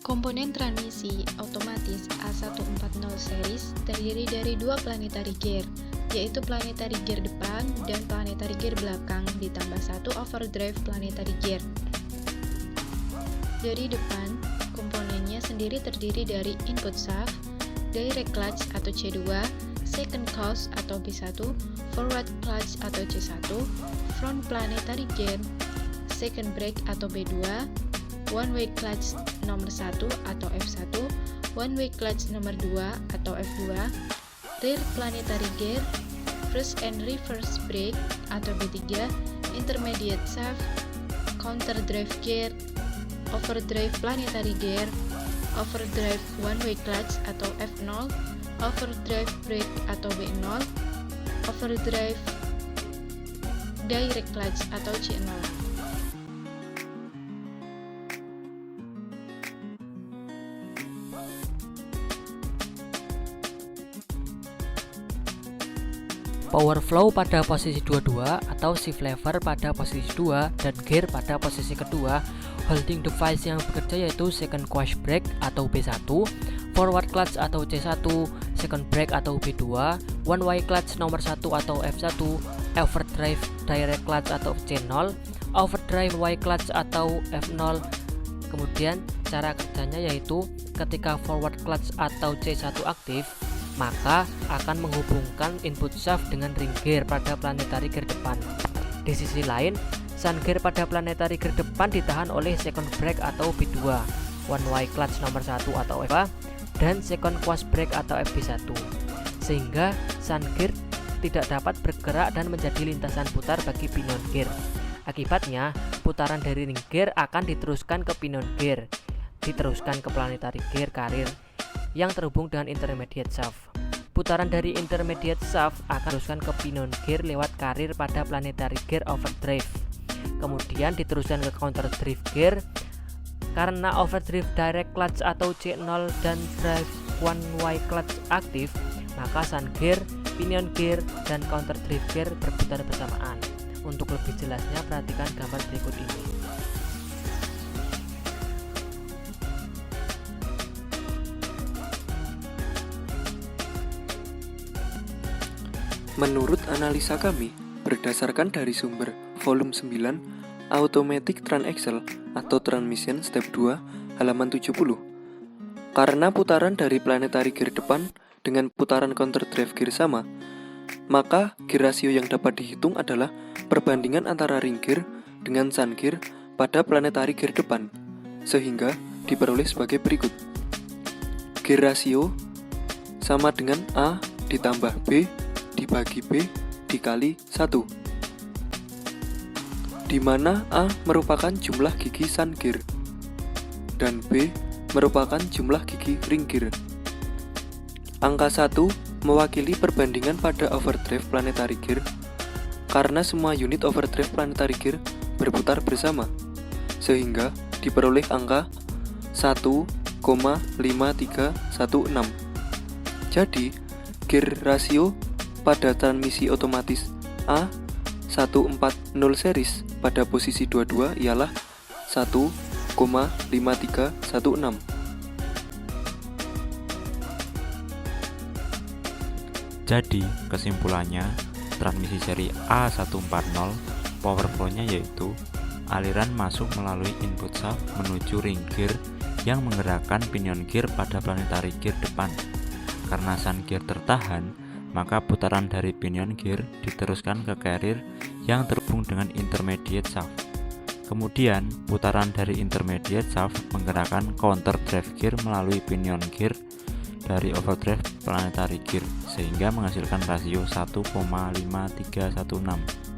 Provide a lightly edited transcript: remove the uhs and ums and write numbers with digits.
Komponen transmisi otomatis A140 series terdiri dari dua planetary gear, yaitu planetary gear depan dan planetary gear belakang ditambah satu overdrive planetary gear. Dari depan, komponennya sendiri terdiri dari input shaft, direct clutch atau C2, second cause atau B1, forward clutch atau C1, front planetary gear, second brake atau B2, one way clutch nomor 1 atau F1, one way clutch nomor 2 atau F2, rear planetary gear, first and reverse brake atau B3, intermediate shaft, counter drive gear, overdrive planetary gear, overdrive one way clutch atau F0, overdrive brake atau B0, overdrive direct clutch atau C0. Power flow pada posisi 22 atau shift lever pada posisi 2 dan gear pada posisi kedua. Holding device yang bekerja yaitu second clutch brake atau B1, forward clutch atau C1, second brake atau B2, one way clutch nomor 1 atau F1, overdrive direct clutch atau C0, overdrive Y clutch atau F0. Kemudian cara kerjanya yaitu ketika forward clutch atau C1 aktif, maka akan menghubungkan input shaft dengan ring gear pada planetary gear depan. Di sisi lain, sun gear pada planetary gear depan ditahan oleh second brake atau B2, one way clutch nomor 1 atau F2, dan second clutch brake atau FB1, sehingga sun gear tidak dapat bergerak dan menjadi lintasan putar bagi pinion gear. Akibatnya, putaran dari ring gear akan diteruskan ke pinion gear, diteruskan ke planetary gear karir yang terhubung dengan intermediate shaft. Putaran dari intermediate shaft akan diteruskan ke pinion gear lewat karir pada planetary gear overdrive. Kemudian diteruskan ke counter drive gear. Karena overdrive direct clutch atau C0 dan drive one way clutch aktif, maka sun gear, pinion gear, dan counter drive gear berputar bersamaan. Untuk lebih jelasnya perhatikan gambar berikut ini. Menurut analisa kami, berdasarkan dari sumber volume 9, Automatic Transaxle atau Transmission Step 2, halaman 70. Karena putaran dari planetary gear depan dengan putaran counter drive gear sama, maka gear rasio yang dapat dihitung adalah perbandingan antara ring gear dengan sun gear pada planetary gear depan, sehingga diperoleh sebagai berikut. Gear rasio sama dengan A ditambah B dibagi B dikali 1, di mana A merupakan jumlah gigi sun gear dan B merupakan jumlah gigi ring gear. Angka 1 mewakili perbandingan pada overdrive planetary gear karena semua unit overdrive planetary gear berputar bersama, sehingga diperoleh angka 1,5316. Jadi, gear rasio pada transmisi otomatis A140 series pada posisi 22 ialah 1,5316. Jadi, kesimpulannya, transmisi seri A140 power flow-nya yaitu aliran masuk melalui input shaft menuju ring gear yang menggerakkan pinion gear pada planetary gear depan. Karena sun gear tertahan, maka putaran dari pinion gear diteruskan ke carrier yang terhubung dengan intermediate shaft. Kemudian, putaran dari intermediate shaft menggerakkan counter drive gear melalui pinion gear dari overdrive planetary gear, sehingga menghasilkan rasio 1,5316.